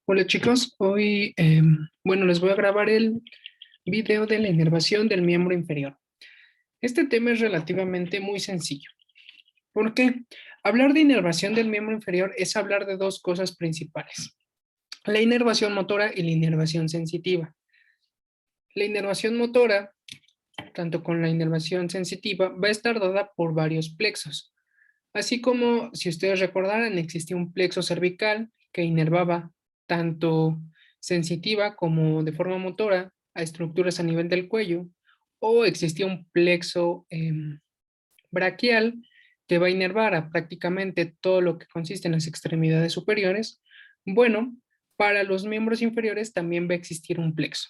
Hola chicos, hoy les voy a grabar el video de la inervación del miembro inferior. Este tema es relativamente muy sencillo. ¿Por qué? Hablar de inervación del miembro inferior es hablar de dos cosas principales: la inervación motora y la inervación sensitiva. La inervación motora, tanto con la inervación sensitiva, va a estar dada por varios plexos. Así como, si ustedes recordaran, existía un plexo cervical que inervaba tanto sensitiva como de forma motora a estructuras a nivel del cuello, o existía un plexo braquial que va a inervar a prácticamente todo lo que consiste en las extremidades superiores. Bueno, para los miembros inferiores también va a existir un plexo.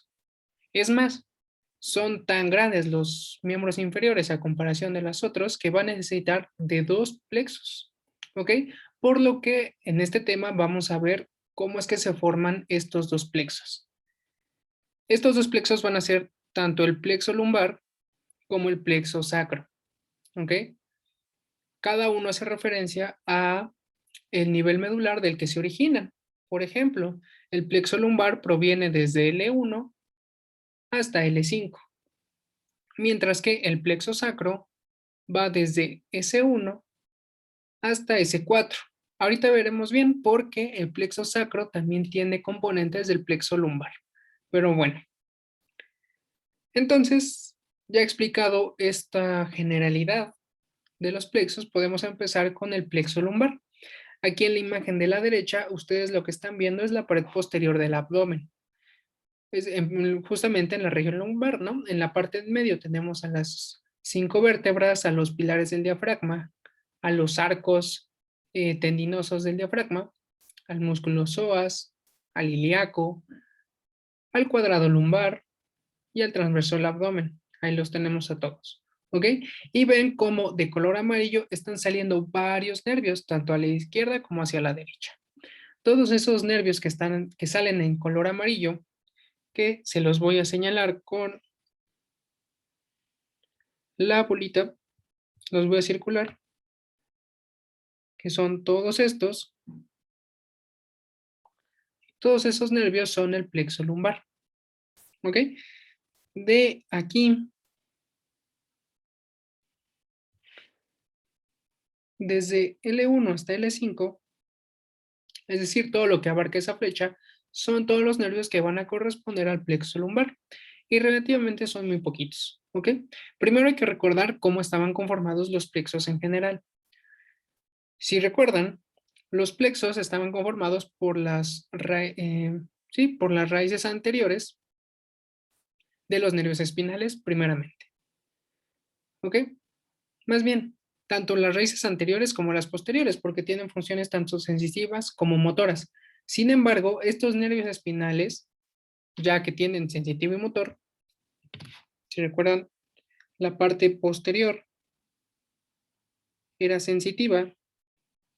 Es más, son tan grandes los miembros inferiores a comparación de los otros que va a necesitar de dos plexos, ¿ok? Por lo que en este tema vamos a ver cómo es que se forman estos dos plexos. Estos dos plexos van a ser tanto el plexo lumbar como el plexo sacro, ¿ok? Cada uno hace referencia a el nivel medular del que se originan. Por ejemplo, el plexo lumbar proviene desde L1 hasta L5, mientras que el plexo sacro va desde S1 hasta S4. Ahorita veremos bien porque el plexo sacro también tiene componentes del plexo lumbar. Pero bueno, entonces, ya explicado esta generalidad de los plexos, podemos empezar con el plexo lumbar. Aquí en la imagen de la derecha, ustedes lo que están viendo es la pared posterior del abdomen. Justamente en la región lumbar, ¿no? En la parte en medio tenemos a las 5 vértebras, a los pilares del diafragma, a los arcos tendinosos del diafragma, al músculo psoas, al ilíaco, al cuadrado lumbar y al transverso del abdomen. Ahí los tenemos a todos, ¿ok? Y ven cómo de color amarillo están saliendo varios nervios, tanto a la izquierda como hacia la derecha. Todos esos nervios que salen en color amarillo, que se los voy a señalar con la bolita, los voy a circular, que son todos esos nervios son el plexo lumbar, ¿ok? De aquí, desde L1 hasta L5, es decir, todo lo que abarca esa flecha, son todos los nervios que van a corresponder al plexo lumbar, y relativamente son muy poquitos, ¿ok? Primero hay que recordar cómo estaban conformados los plexos en general. Si recuerdan, los plexos estaban conformados por por las raíces anteriores de los nervios espinales, primeramente. ¿Ok? Más bien, tanto las raíces anteriores como las posteriores, porque tienen funciones tanto sensitivas como motoras. Sin embargo, estos nervios espinales, ya que tienen sensitivo y motor, si recuerdan, la parte posterior era sensitiva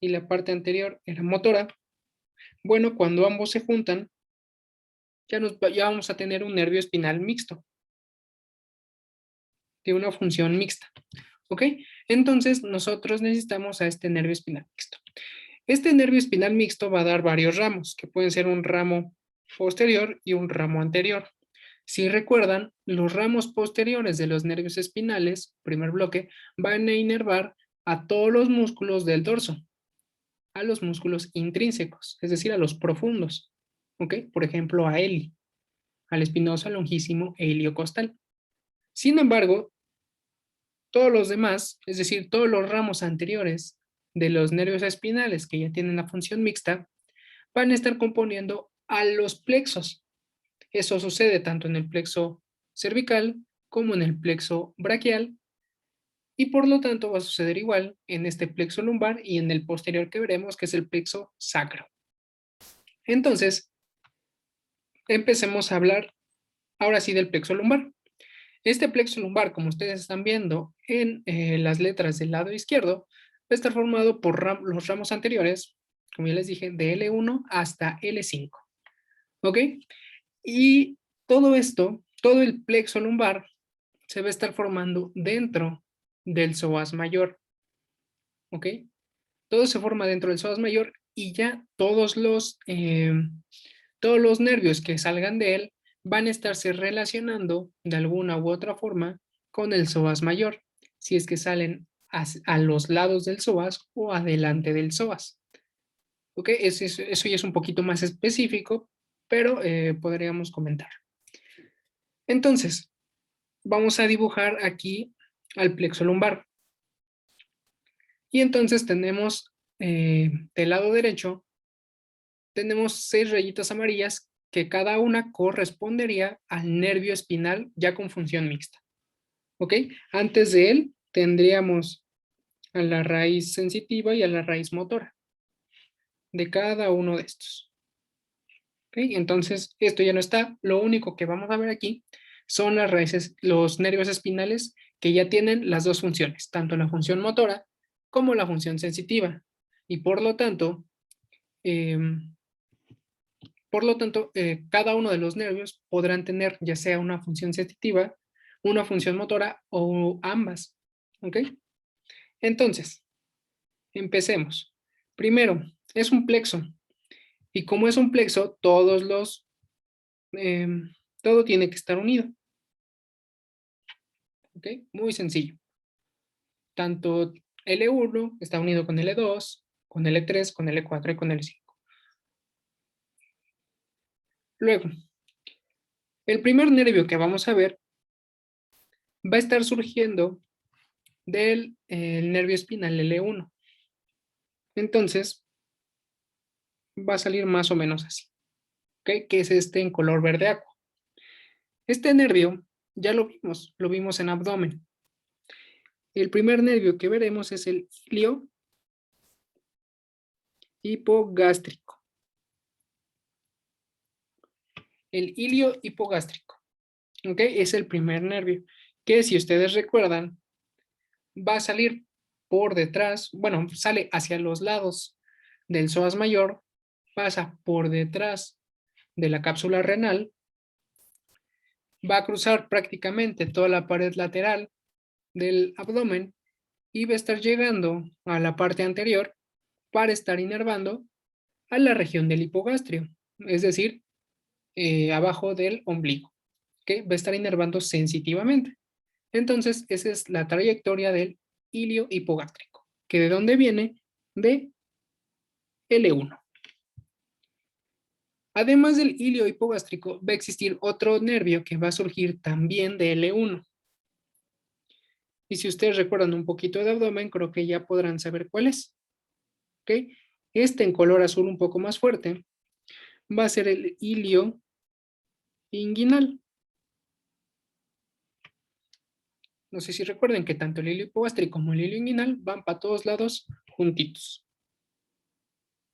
y la parte anterior era motora. Bueno, cuando ambos se juntan, ya vamos a tener un nervio espinal mixto, de una función mixta. ¿Ok? Entonces, nosotros necesitamos a este nervio espinal mixto. Este nervio espinal mixto va a dar varios ramos, que pueden ser un ramo posterior y un ramo anterior. Si recuerdan, los ramos posteriores de los nervios espinales, primer bloque, van a inervar a todos los músculos del dorso, a los músculos intrínsecos, es decir, a los profundos. ¿Ok? Por ejemplo, a Eli, al espinoso, longísimo e iliocostal. Sin embargo, todos los demás, es decir, todos los ramos anteriores de los nervios espinales que ya tienen la función mixta, van a estar componiendo a los plexos. Eso sucede tanto en el plexo cervical como en el plexo braquial, y por lo tanto va a suceder igual en este plexo lumbar y en el posterior que veremos, que es el plexo sacro. Entonces, empecemos a hablar ahora sí del plexo lumbar. Este plexo lumbar, como ustedes están viendo en las letras del lado izquierdo, va a estar formado por los ramos anteriores, como ya les dije, de L1 hasta L5. ¿Ok? Y todo esto, todo el plexo lumbar, se va a estar formando dentro del psoas mayor. ¿Ok? Todo se forma dentro del psoas mayor y ya todos todos los nervios que salgan de él van a estarse relacionando de alguna u otra forma con el psoas mayor, si es que salen a los lados del psoas o adelante del psoas. ¿Ok? Eso ya es un poquito más específico, pero podríamos comentar. Entonces, vamos a dibujar aquí al plexo lumbar. Y entonces tenemos del lado derecho, tenemos 6 rayitas amarillas que cada una correspondería al nervio espinal ya con función mixta. ¿Ok? Antes de él tendríamos a la raíz sensitiva y a la raíz motora de cada uno de estos. ¿Ok? Entonces, esto ya no está. Lo único que vamos a ver aquí son las raíces, los nervios espinales que ya tienen las dos funciones, tanto la función motora como la función sensitiva. Y por lo tanto, cada uno de los nervios podrán tener ya sea una función sensitiva, una función motora o ambas. ¿Ok? Entonces, empecemos. Primero, es un plexo. Y como es un plexo, todo tiene que estar unido. ¿Ok? Muy sencillo. Tanto L1 está unido con L2, con L3, con L4 y con L5. Luego, el primer nervio que vamos a ver va a estar surgiendo del el nervio espinal L1. Entonces, va a salir más o menos así. ¿Ok? Que es este en color verde agua. Este nervio ya lo vimos en abdomen. El primer nervio que veremos es el ilio hipogástrico. El ilio hipogástrico, ¿ok? Es el primer nervio que, si ustedes recuerdan, va a salir por detrás, bueno, sale hacia los lados del psoas mayor, pasa por detrás de la cápsula renal, va a cruzar prácticamente toda la pared lateral del abdomen y va a estar llegando a la parte anterior para estar inervando a la región del hipogastrio, es decir, abajo del ombligo, que va a estar inervando sensitivamente. Entonces, esa es la trayectoria del ilio hipogástrico, que de dónde viene de L1. Además del ilio hipogástrico, va a existir otro nervio que va a surgir también de L1. Y si ustedes recuerdan un poquito de abdomen, creo que ya podrán saber cuál es. ¿Ok? Este en color azul un poco más fuerte va a ser el ilio inguinal. No sé si recuerden que tanto el hilo hipogástrico como el hilo inguinal van para todos lados juntitos.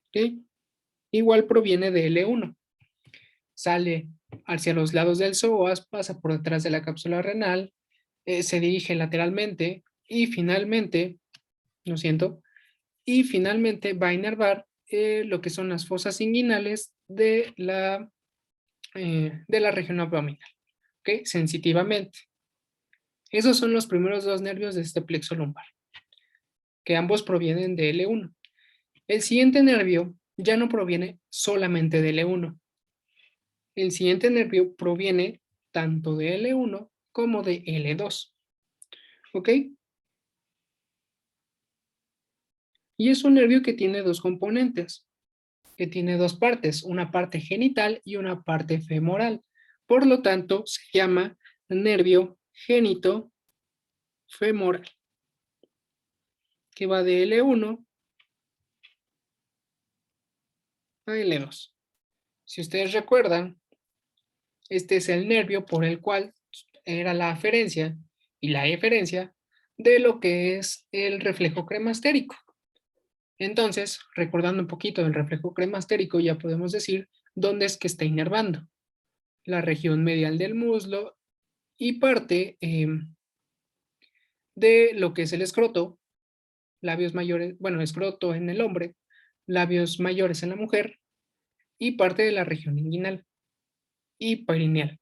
¿Ok? Igual proviene de L1. Sale hacia los lados del psoas, pasa por detrás de la cápsula renal, se dirige lateralmente y finalmente, lo siento, y finalmente va a inervar lo que son las fosas inguinales de la región abdominal. ¿Ok? Sensitivamente. Esos son los primeros dos nervios de este plexo lumbar, que ambos provienen de L1. El siguiente nervio ya no proviene solamente de L1. El siguiente nervio proviene tanto de L1 como de L2. ¿Ok? Y es un nervio que tiene dos componentes, que tiene dos partes, una parte genital y una parte femoral. Por lo tanto, se llama nervio génito femoral, que va de L1 a L2. Si ustedes recuerdan, este es el nervio por el cual era la aferencia y la eferencia de lo que es el reflejo cremastérico. Entonces, recordando un poquito del reflejo cremastérico, ya podemos decir dónde es que está inervando. La región medial del muslo y parte de lo que es el escroto, labios mayores, bueno, escroto en el hombre, labios mayores en la mujer y parte de la región inguinal y perineal.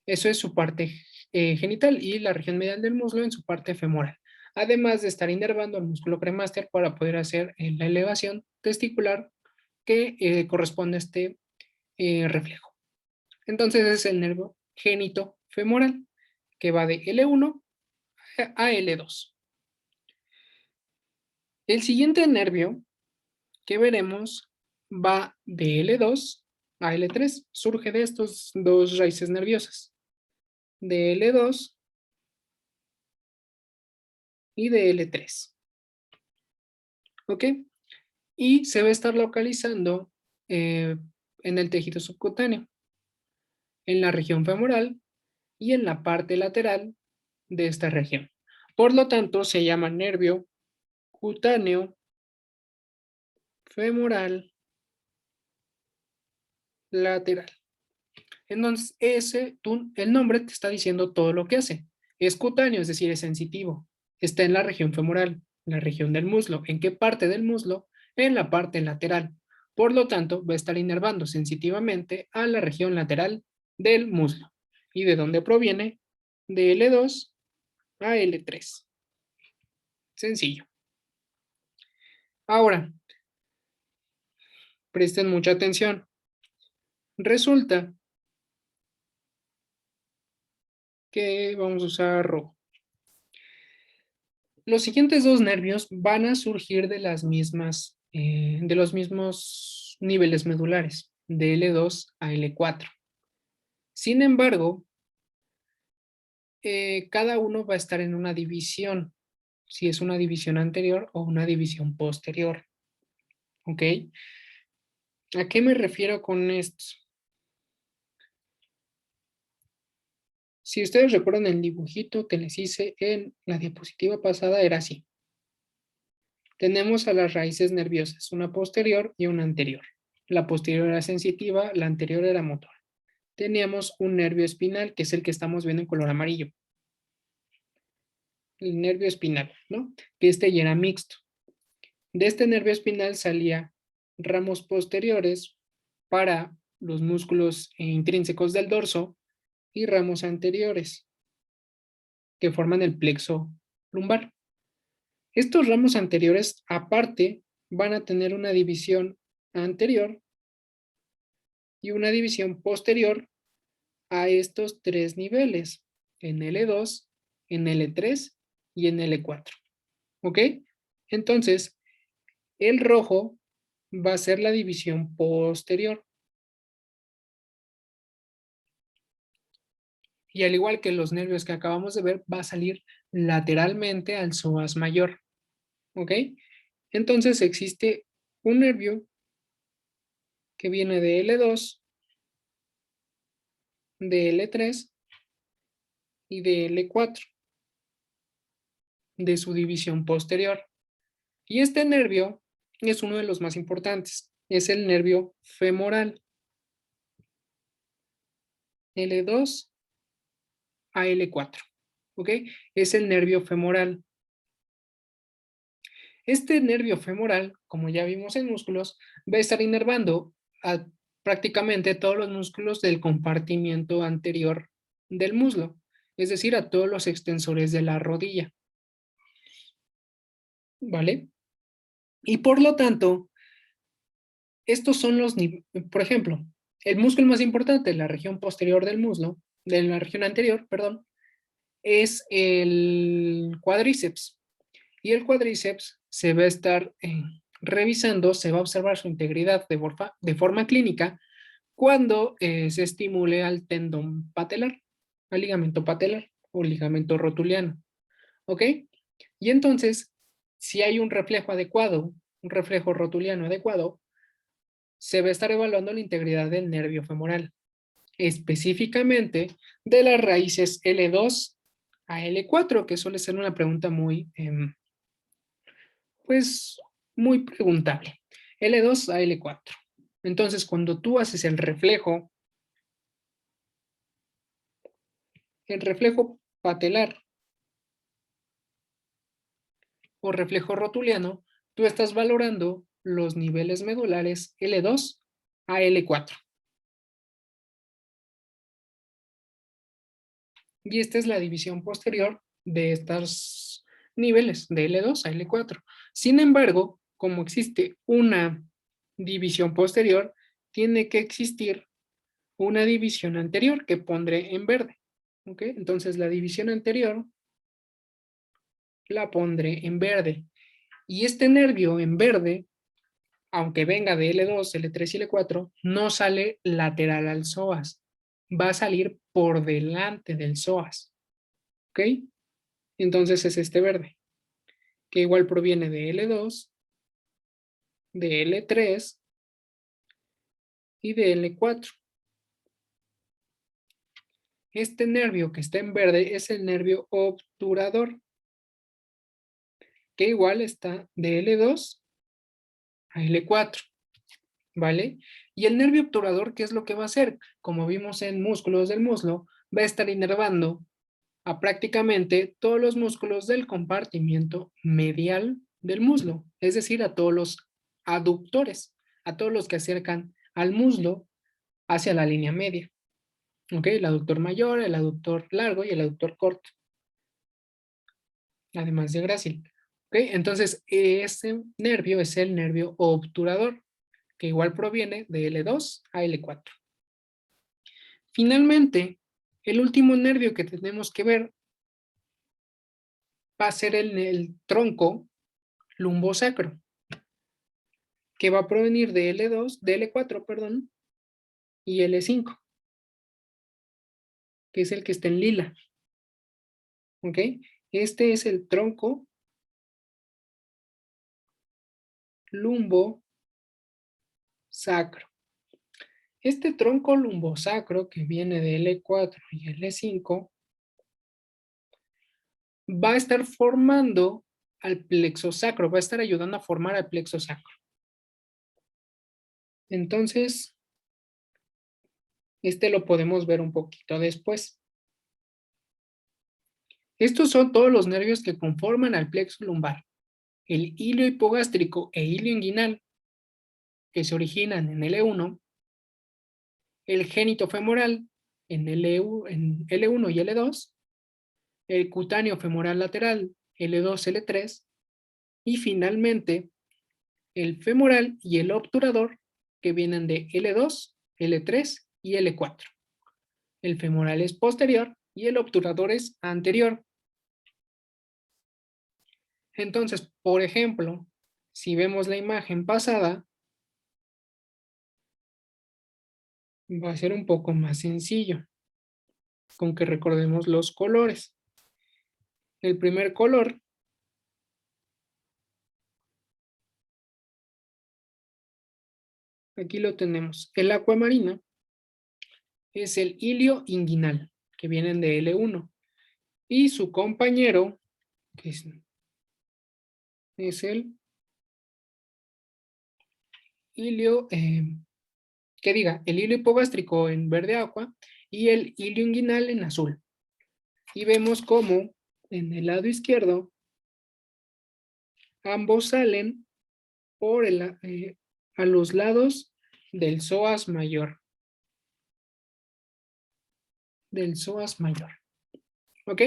Eso es su parte genital y la región medial del muslo en su parte femoral. Además de estar inervando al músculo cremaster para poder hacer la elevación testicular que corresponde a este reflejo. Entonces es el nervio génito femoral, que va de L1 a L2. El siguiente nervio que veremos va de L2 a L3. Surge de estos dos raíces nerviosas, de L2 y de L3. ¿Ok? Y se va a estar localizando en el tejido subcutáneo, en la región femoral y en la parte lateral de esta región. Por lo tanto, se llama nervio cutáneo femoral lateral. Entonces, el nombre te está diciendo todo lo que hace. Es cutáneo, es decir, es sensitivo. Está en la región femoral, la región del muslo. ¿En qué parte del muslo? En la parte lateral. Por lo tanto, va a estar inervando sensitivamente a la región lateral del muslo. ¿Y de dónde proviene? De L2 a L3. Sencillo. Ahora, presten mucha atención. Resulta que vamos a usar rojo. Los siguientes dos nervios van a surgir de de los mismos niveles medulares, de L2 a L4. Sin embargo, cada uno va a estar en una división, si es una división anterior o una división posterior. ¿Ok? ¿A qué me refiero con esto? Si ustedes recuerdan el dibujito que les hice en la diapositiva pasada, era así. Tenemos a las raíces nerviosas, una posterior y una anterior. La posterior era sensitiva, la anterior era motora. Teníamos un nervio espinal, que es el que estamos viendo en color amarillo. El nervio espinal, ¿no? Que este ya era mixto. De este nervio espinal salía ramos posteriores para los músculos intrínsecos del dorso y ramos anteriores que forman el plexo lumbar. Estos ramos anteriores, aparte, van a tener una división anterior y una división posterior a estos tres niveles, en L2, en L3 y en L4. ¿Ok? Entonces, el rojo va a ser la división posterior. Y al igual que los nervios que acabamos de ver, va a salir lateralmente al psoas mayor. ¿Ok? Entonces existe un nervio que viene de L2, de L3 y de L4, de su división posterior. Y este nervio es uno de los más importantes. Es el nervio femoral. L2 a L4. ¿Ok? Es el nervio femoral. Este nervio femoral, como ya vimos en músculos, va a estar inervando a prácticamente todos los músculos del compartimiento anterior del muslo, es decir, a todos los extensores de la rodilla. ¿Vale? Y por lo tanto, estos son los niveles, por ejemplo, el músculo más importante de la región posterior del muslo, de la región anterior, perdón, es el cuádriceps. Y el cuádriceps se va a estar revisando, se va a observar su integridad de forma clínica cuando se estimule al tendón patelar, al ligamento patelar o ligamento rotuliano. ¿Ok? Y entonces, si hay un reflejo adecuado, un reflejo rotuliano adecuado, se va a estar evaluando la integridad del nervio femoral, específicamente de las raíces L2 a L4, que suele ser una pregunta pues, muy preguntable. L2 a L4. Entonces, cuando tú haces el reflejo patelar o reflejo rotuliano, tú estás valorando los niveles medulares L2 a L4. Y esta es la división posterior de estos niveles de L2 a L4. Sin embargo, como existe una división posterior, tiene que existir una división anterior que pondré en verde. ¿Ok? Entonces la división anterior la pondré en verde. Y este nervio en verde, aunque venga de L2, L3 y L4, no sale lateral al psoas. Va a salir por delante del psoas. ¿Ok? Entonces es este verde, que igual proviene de L2, de L3 y de L4. Este nervio que está en verde es el nervio obturador, que igual está de L2 a L4, ¿vale? Y el nervio obturador, ¿qué es lo que va a hacer? Como vimos en músculos del muslo, va a estar inervando a prácticamente todos los músculos del compartimiento medial del muslo, es decir, a todos los aductores, a todos los que acercan al muslo hacia la línea media. ¿Ok? El aductor mayor, el aductor largo y el aductor corto, además de grácil. ¿Ok? Entonces, ese nervio es el nervio obturador, que igual proviene de L2 a L4. Finalmente, el último nervio que tenemos que ver va a ser el tronco lumbosacro, que va a provenir de L2, de L4, perdón, y L5, que es el que está en lila. ¿Ok? Este es el tronco lumbosacro. Este tronco lumbosacro que viene de L4 y L5 va a estar formando al plexo sacro, va a estar ayudando a formar al plexo sacro. Entonces, este lo podemos ver un poquito después. Estos son todos los nervios que conforman al plexo lumbar. El hilio hipogástrico e hilio inguinal, que se originan en L1, el génito femoral en L1 y L2, el cutáneo femoral lateral L2, L3, y finalmente el femoral y el obturador, que vienen de L2, L3 y L4. El femoral es posterior y el obturador es anterior. Entonces, por ejemplo, si vemos la imagen pasada, va a ser un poco más sencillo, con que recordemos los colores. El primer color aquí lo tenemos. El acuamarina es el hilio inguinal, que vienen de L1. Y su compañero, que es el hilio, que diga, el hilio hipogástrico en verde agua y el hilio inguinal en azul. Y vemos cómo en el lado izquierdo ambos salen por a los lados del psoas mayor. Del psoas mayor. ¿Ok?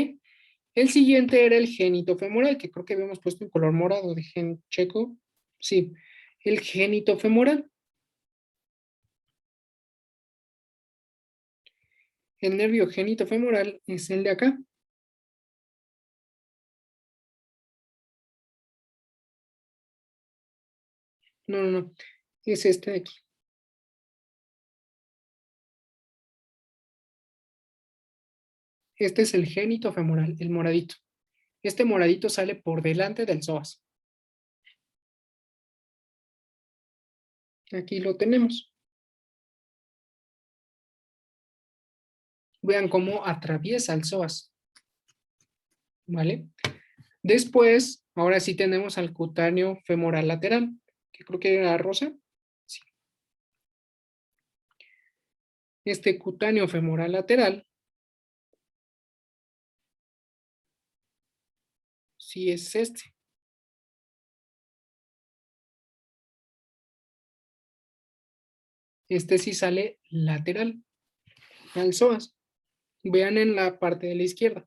El siguiente era el génito femoral, que creo que habíamos puesto en color morado. Dejen checo. Sí, el génito femoral. El nervio génito femoral es el de acá. No, no, no. Es este de aquí. Este es el génito femoral, el moradito. Este moradito sale por delante del psoas. Aquí lo tenemos. Vean cómo atraviesa el psoas. ¿Vale? Después, ahora sí tenemos al cutáneo femoral lateral, que creo que era rosa. Sí. Este cutáneo femoral lateral, sí es este. Este sí sale lateral al psoas. Vean en la parte de la izquierda.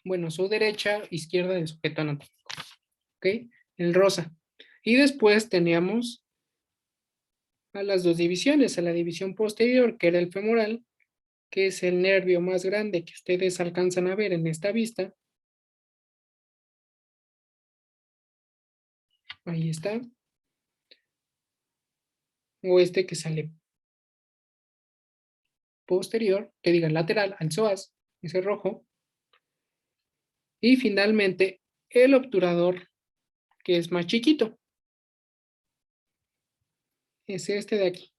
Bueno, su derecha, izquierda del sujeto anatómico. ¿Ok? El rosa. Y después teníamos a las dos divisiones, a la división posterior, que era el femoral, que es el nervio más grande que ustedes alcanzan a ver en esta vista. Ahí está. O este que sale posterior, que diga lateral al psoas, ese rojo. Y finalmente, el obturador, que es más chiquito. Es este de aquí.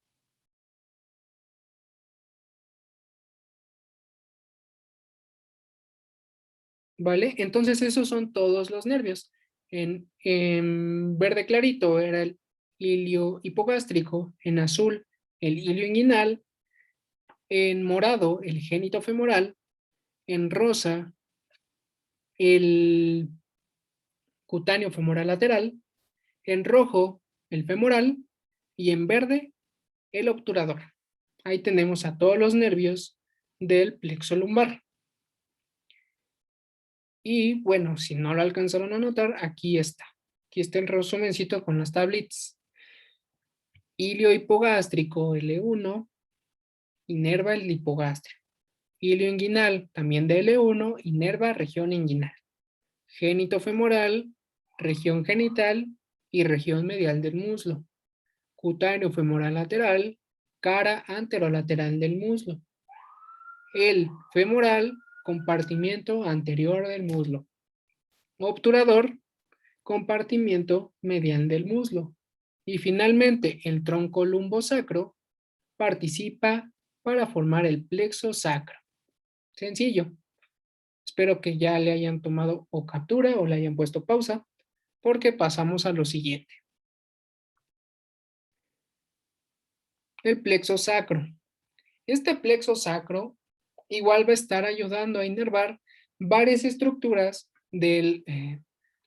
¿Vale? Entonces esos son todos los nervios. En verde clarito era el ilio hipogástrico, en azul el ilio inguinal, en morado el génito femoral, en rosa el cutáneo femoral lateral, en rojo el femoral y en verde el obturador. Ahí tenemos a todos los nervios del plexo lumbar. Y bueno, si no lo alcanzaron a notar, aquí está. Aquí está el resumencito con las tablitas. Ilio hipogástrico L1, inerva el hipogastrio. Ilio inguinal, también de L1, inerva región inguinal. Génito femoral, región genital y región medial del muslo. Cutáneo femoral lateral, cara anterolateral del muslo. El femoral, compartimiento anterior del muslo. Obturador, compartimiento medial del muslo. Y finalmente, el tronco lumbosacro participa para formar el plexo sacro. Sencillo. Espero que ya le hayan tomado o captura o le hayan puesto pausa, porque pasamos a lo siguiente. El plexo sacro. Este plexo sacro igual va a estar ayudando a inervar varias estructuras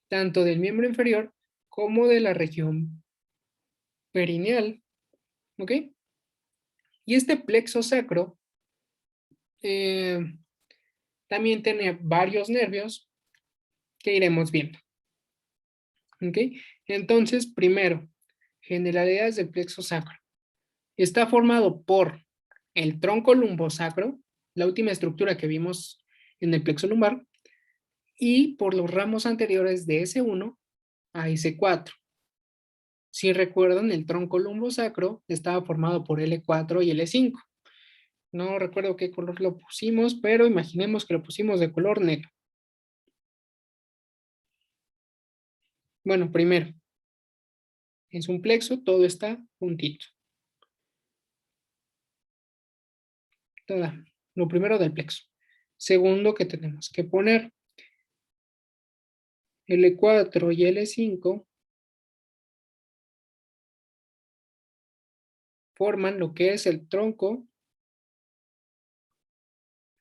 tanto del miembro inferior como de la región perineal. ¿Ok? Y este plexo sacro eh, también tiene varios nervios que iremos viendo. ¿Ok? Entonces, primero, generalidades del plexo sacro. Está formado por el tronco lumbosacro, la última estructura que vimos en el plexo lumbar, y por los ramos anteriores de S1 a S4. Si recuerdan, el tronco lumbosacro estaba formado por L4 y L5. No recuerdo qué color lo pusimos, pero imaginemos que lo pusimos de color negro. Bueno, primero, es un plexo, todo está juntito. Lo primero del plexo. Segundo que tenemos que poner L4 y L5 forman lo que es el tronco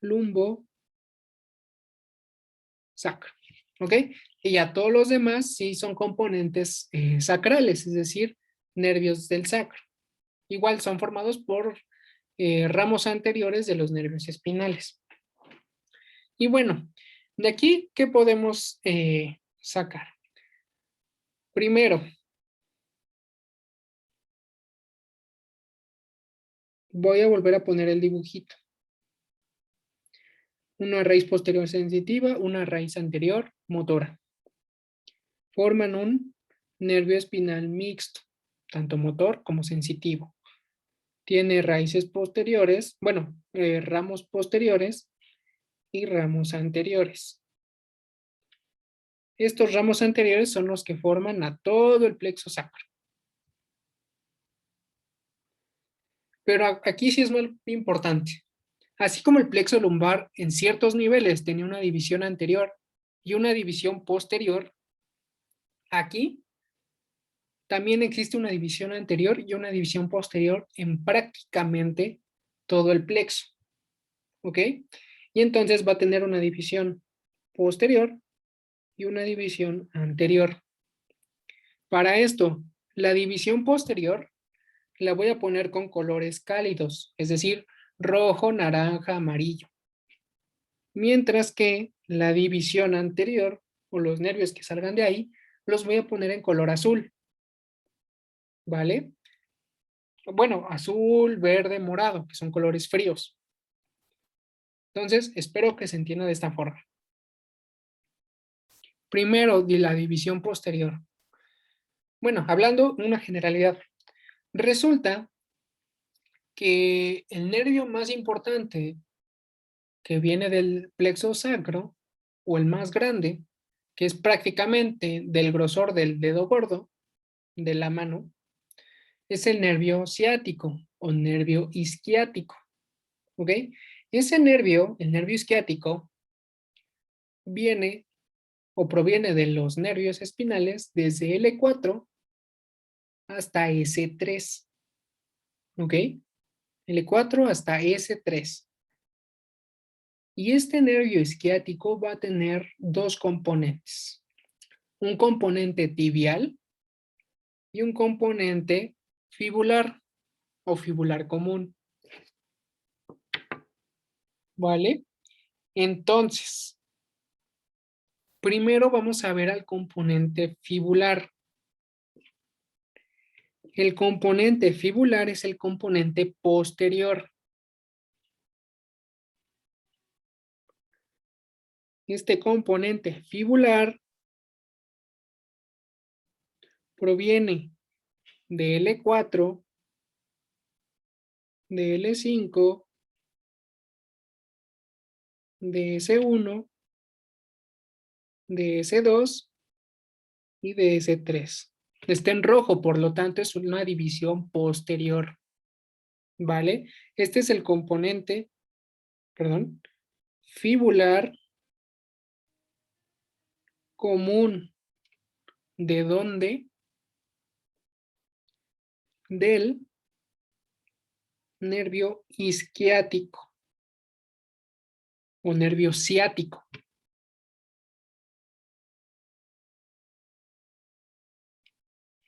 lumbo sacro. ¿Ok? Y ya todos los demás sí son componentes sacrales, es decir, nervios del sacro. Igual son formados por ramos anteriores de los nervios espinales. Y bueno, de aquí, ¿qué podemos sacar? Primero, voy a volver a poner el dibujito. Una raíz posterior sensitiva, una raíz anterior motora. Forman un nervio espinal mixto, tanto motor como sensitivo. Tiene raíces posteriores, bueno, ramos posteriores y ramos anteriores. Estos ramos anteriores son los que forman a todo el plexo sacro. Pero aquí sí es muy importante. Así como el plexo lumbar en ciertos niveles tenía una división anterior y una división posterior, aquí también existe una división anterior y una división posterior en prácticamente todo el plexo. ¿Ok? Y entonces va a tener una división posterior y una división anterior. Para esto, la división posterior la voy a poner con colores cálidos, es decir, rojo, naranja, amarillo. Mientras que la división anterior, o los nervios que salgan de ahí, los voy a poner en color azul. ¿Vale? Bueno, azul, verde, morado, que son colores fríos. Entonces, espero que se entienda de esta forma. Primero, de la división posterior. Bueno, hablando de una generalidad, resulta que el nervio más importante que viene del plexo sacro, o el más grande, que es prácticamente del grosor del dedo gordo de la mano, es el nervio ciático o nervio isquiático. ¿Ok? Ese nervio, el nervio isquiático, viene o proviene de los nervios espinales desde L4 hasta S3. ¿Ok? L4 hasta S3. Y este nervio isquiático va a tener dos componentes. Un componente tibial y un componente fibular o fibular común. ¿Vale? Entonces, primero vamos a ver al componente fibular. El componente fibular es el componente posterior. Este componente fibular proviene de L4, de L5, de S1, de S2 y de S3. Está en rojo, por lo tanto es una división posterior. ¿Vale? Este es el componente, perdón, fibular común. ¿De dónde? Del nervio isquiático o nervio ciático.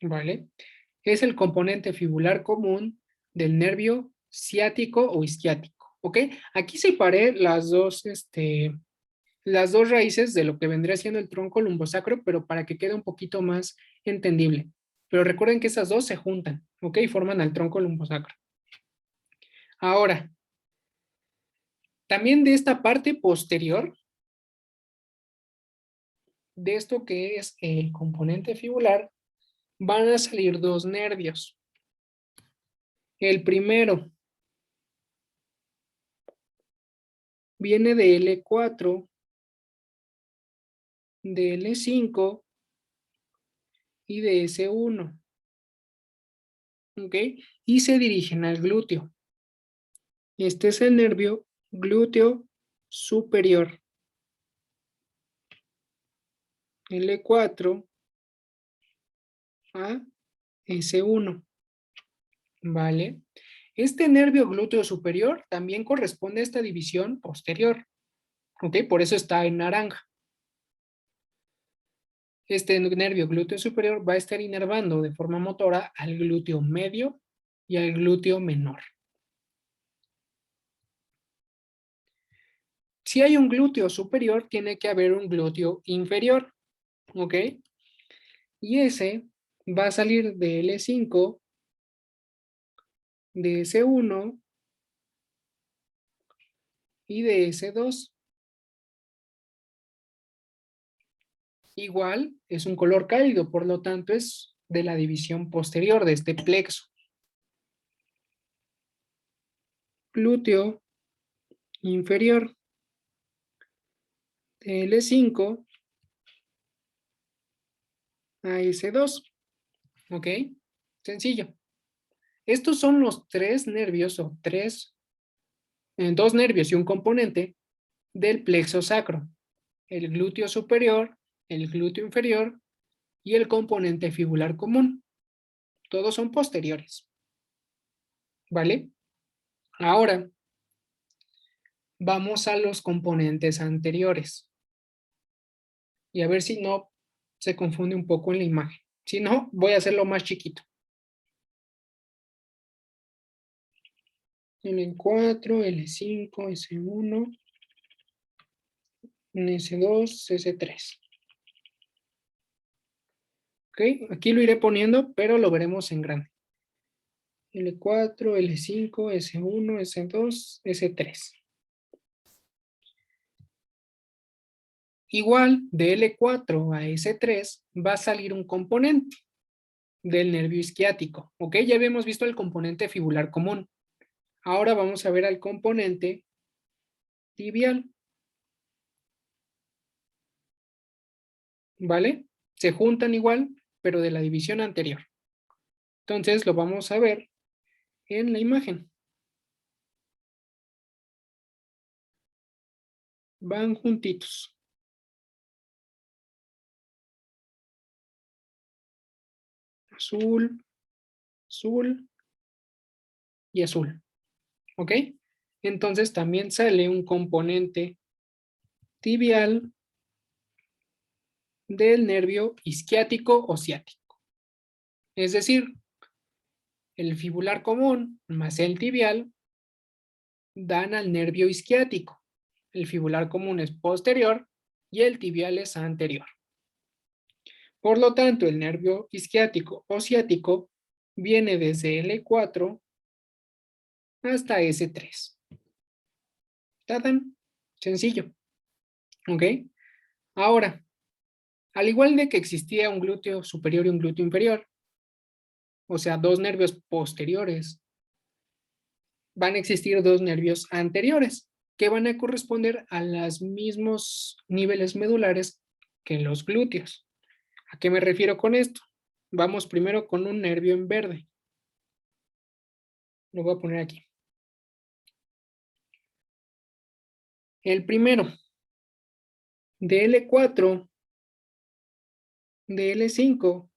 ¿Vale? Es el componente fibular común del nervio ciático o isquiático. ¿Ok? Aquí separé las dos raíces de lo que vendría siendo el tronco lumbosacro, pero para que quede un poquito más entendible. Pero recuerden que esas dos se juntan, ¿ok? Y forman al tronco lumbosacro. Ahora, también de esta parte posterior, de esto que es el componente fibular, van a salir dos nervios. El primero viene de L4, de L5 y de S1. ¿Ok? Y se dirigen al glúteo. Este es el nervio glúteo superior. L4 a S1. ¿Vale? Este nervio glúteo superior también corresponde a esta división posterior. ¿Ok? Por eso está en naranja. Este nervio glúteo superior va a estar inervando de forma motora al glúteo medio y al glúteo menor. Si hay un glúteo superior, tiene que haber un glúteo inferior. ¿Ok? Y ese va a salir de L5, de S1 y de S2. Igual es un color cálido, por lo tanto es de la división posterior de este plexo. Glúteo inferior de L5 a S2. ¿Ok? Sencillo. Estos son los tres nervios o dos nervios y un componente del plexo sacro. El glúteo superior, el glúteo inferior y el componente fibular común. Todos son posteriores. ¿Vale? Ahora, vamos a los componentes anteriores. Y a ver si no se confunde un poco en la imagen. Si no, voy a hacerlo más chiquito. L4, L5, S1, S2, S3. ¿Ok? Aquí lo iré poniendo, pero lo veremos en grande. L4, L5, S1, S2, S3. Igual, de L4 a S3 va a salir un componente del nervio isquiático. ¿Ok? Ya habíamos visto el componente fibular común. Ahora vamos a ver al componente tibial. ¿Vale? Se juntan igual, pero de la división anterior. Entonces lo vamos a ver en la imagen. Van juntitos. Azul, azul y azul. ¿Ok? Entonces también sale un componente tibial del nervio isquiático o ciático. Es decir, el fibular común más el tibial dan al nervio isquiático. El fibular común es posterior y el tibial es anterior. Por lo tanto, el nervio isquiático o ciático viene desde L4 hasta S3. ¿Está tan sencillo? ¿Ok? Ahora, al igual de que existía un glúteo superior y un glúteo inferior, o sea, dos nervios posteriores, van a existir dos nervios anteriores que van a corresponder a los mismos niveles medulares que los glúteos. ¿A qué me refiero con esto? Vamos primero con un nervio en verde. Lo voy a poner aquí. El primero, de L4, de L5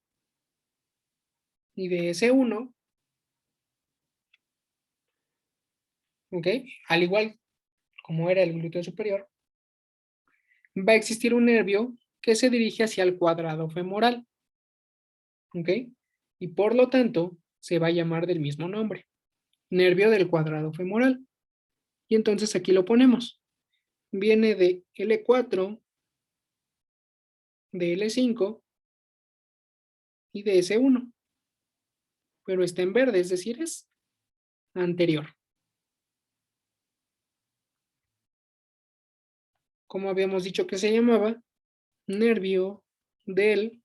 y de S1, ¿ok? Al igual como era el glúteo superior, va a existir un nervio que se dirige hacia el cuadrado femoral, ¿ok? Y por lo tanto, se va a llamar del mismo nombre, nervio del cuadrado femoral. Y entonces aquí lo ponemos. Viene de L4, de L5 y de S1, pero está en verde, es decir, es anterior. Como habíamos dicho que se llamaba, nervio del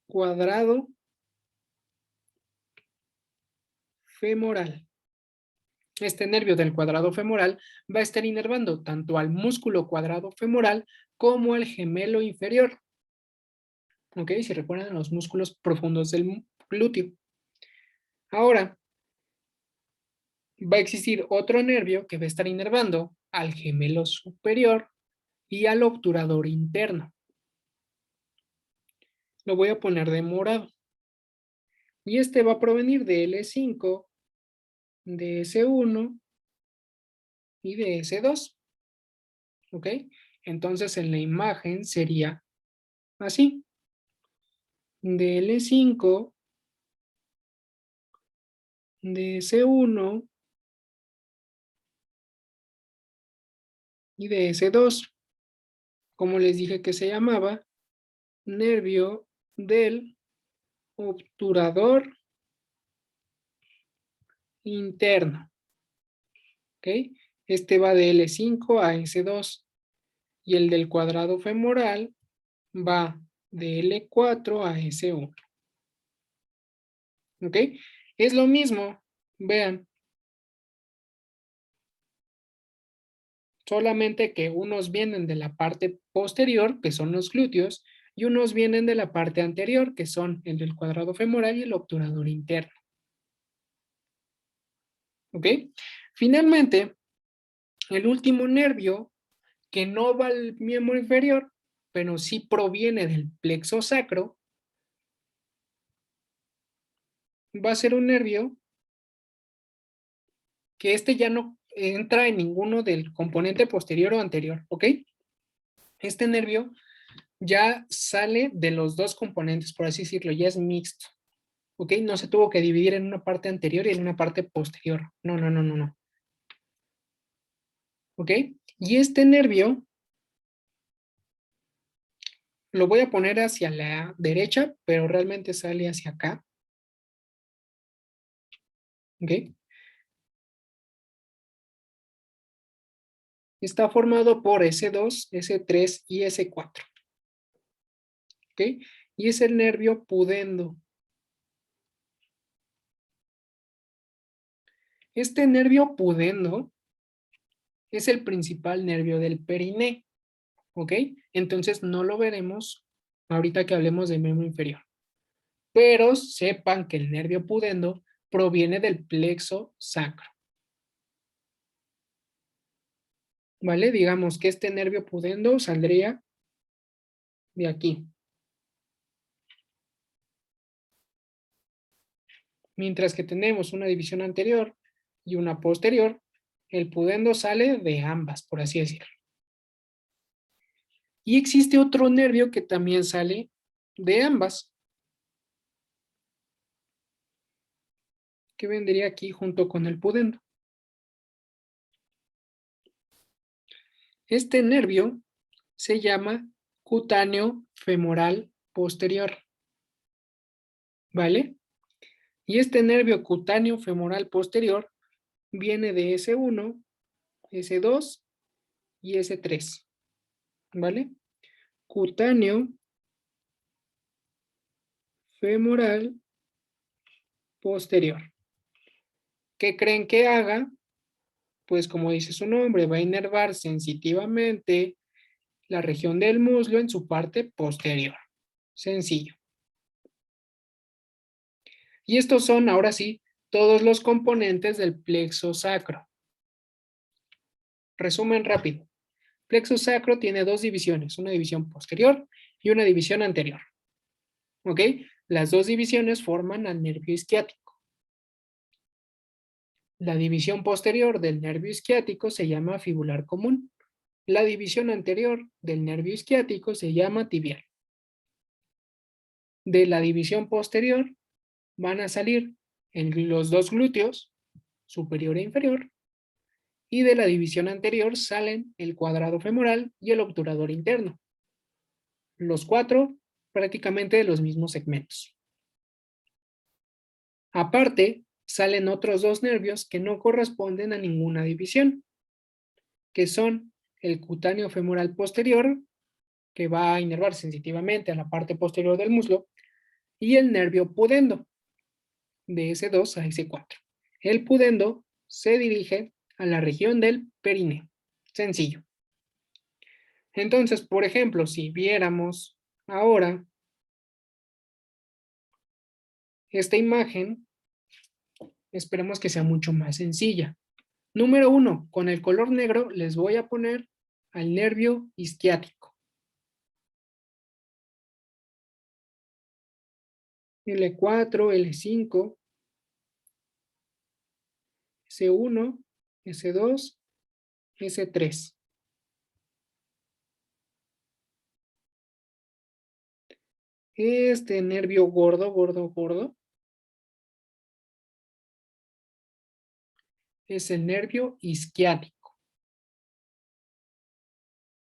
cuadrado femoral. Este nervio del cuadrado femoral va a estar inervando tanto al músculo cuadrado femoral como al gemelo inferior. ¿Ok? Si recuerdan los músculos profundos del glúteo. Ahora, va a existir otro nervio que va a estar inervando al gemelo superior y al obturador interno. Lo voy a poner de morado. Y este va a provenir de L5, de S1 y de S2. ¿Ok? Entonces en la imagen sería así. De L5, de S1 y de S2. Como les dije que se llamaba, nervio del obturador interno. ¿Ok? Este va de L5 a S2 y el del cuadrado femoral va de L4 a S1. ¿Ok? Es lo mismo, vean, solamente que unos vienen de la parte posterior, que son los glúteos, y unos vienen de la parte anterior, que son el del cuadrado femoral y el obturador interno. ¿Ok? Finalmente, el último nervio que no va al miembro inferior, pero sí proviene del plexo sacro, va a ser un nervio que este ya no entra en ninguno del componente posterior o anterior, ¿ok? Este nervio ya sale de los dos componentes, por así decirlo, ya es mixto, ¿ok? No se tuvo que dividir en una parte anterior y en una parte posterior. No, no, no, no, no. ¿Ok? Y este nervio lo voy a poner hacia la derecha, pero realmente sale hacia acá. ¿ok? Está formado por S2, S3 y S4, ¿ok? Y es el nervio pudendo. Este nervio pudendo es el principal nervio del periné, ¿ok? Entonces no lo veremos ahorita que hablemos del miembro inferior. Pero sepan que el nervio pudendo proviene del plexo sacro. ¿Vale? Digamos que este nervio pudendo saldría de aquí. Mientras que tenemos una división anterior y una posterior, el pudendo sale de ambas, por así decirlo. Y existe otro nervio que también sale de ambas, que vendría aquí junto con el pudendo. Este nervio se llama cutáneo femoral posterior, ¿vale? Y este nervio cutáneo femoral posterior viene de S1, S2 y S3, ¿vale? Cutáneo femoral posterior. ¿Qué creen que haga? Pues como dice su nombre, va a inervar sensitivamente la región del muslo en su parte posterior. Sencillo. Y estos son, ahora sí, todos los componentes del plexo sacro. Resumen rápido. Plexo sacro tiene dos divisiones, una división posterior y una división anterior. ¿Ok? Las dos divisiones forman al nervio isquiático. La división posterior del nervio isquiático se llama fibular común. La división anterior del nervio isquiático se llama tibial. De la división posterior van a salir en los dos glúteos, superior e inferior, y de la división anterior salen el cuadrado femoral y el obturador interno. Los cuatro prácticamente de los mismos segmentos. Aparte, salen otros dos nervios que no corresponden a ninguna división, que son el cutáneo femoral posterior, que va a inervar sensitivamente a la parte posterior del muslo, y el nervio pudendo, de S2 a S4. El pudendo se dirige a la región del períneo. Sencillo. Entonces, por ejemplo, si viéramos ahora esta imagen, esperemos que sea mucho más sencilla. Número 1, con el color negro les voy a poner al nervio isquiático. L4, L5, S1, S2, S3. Este nervio gordo, gordo, gordo, es el nervio isquiático.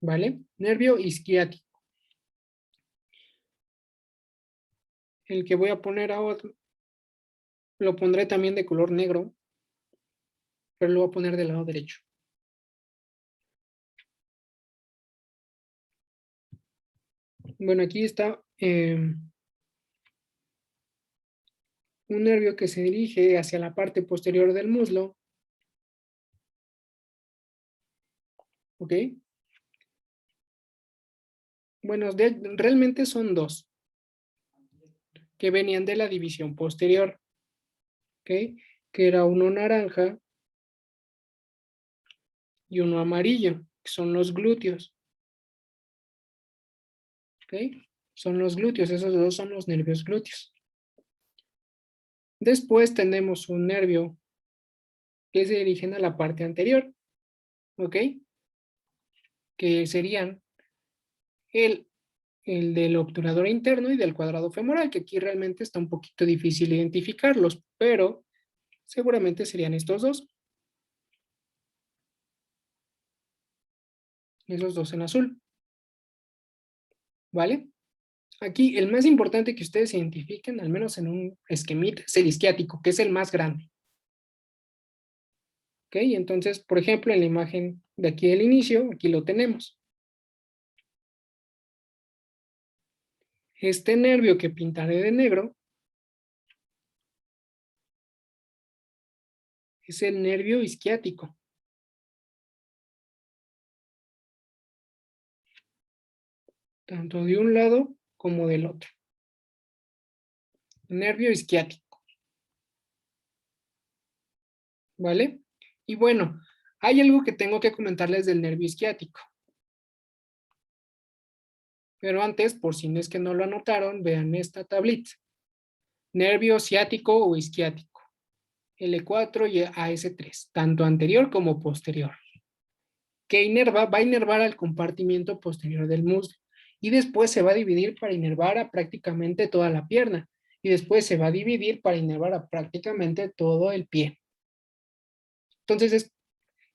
¿Vale? Nervio isquiático. El que voy a poner ahora, lo pondré también de color negro, pero lo voy a poner del lado derecho. Bueno, aquí está un nervio que se dirige hacia la parte posterior del muslo. ¿Ok? Bueno, realmente son dos que venían de la división posterior. ¿Ok? Que era uno naranja y uno amarillo, que son los glúteos. ¿Ok? Son los glúteos, esos dos son los nervios glúteos. Después tenemos un nervio que se dirigen a la parte anterior. ¿Ok? Que serían el, el del obturador interno y del cuadrado femoral, que aquí realmente está un poquito difícil identificarlos, pero seguramente serían estos dos. Esos dos en azul. ¿Vale? Aquí el más importante que ustedes identifiquen, al menos en un esquemita, es el isquiático, que es el más grande. ¿Ok? Entonces, por ejemplo, en la imagen de aquí del inicio, aquí lo tenemos. Este nervio que pintaré de negro es el nervio isquiático. Tanto de un lado como del otro. Nervio isquiático. ¿Vale? Y bueno, hay algo que tengo que comentarles del nervio isquiático. Pero antes, por si no es que no lo anotaron, vean esta tablita. Nervio ciático o isquiático. L4 y AS3, tanto anterior como posterior. Que va a inervar al compartimiento posterior del muslo. Y después se va a dividir para inervar a prácticamente toda la pierna. Y después se va a dividir para inervar a prácticamente todo el pie. Entonces,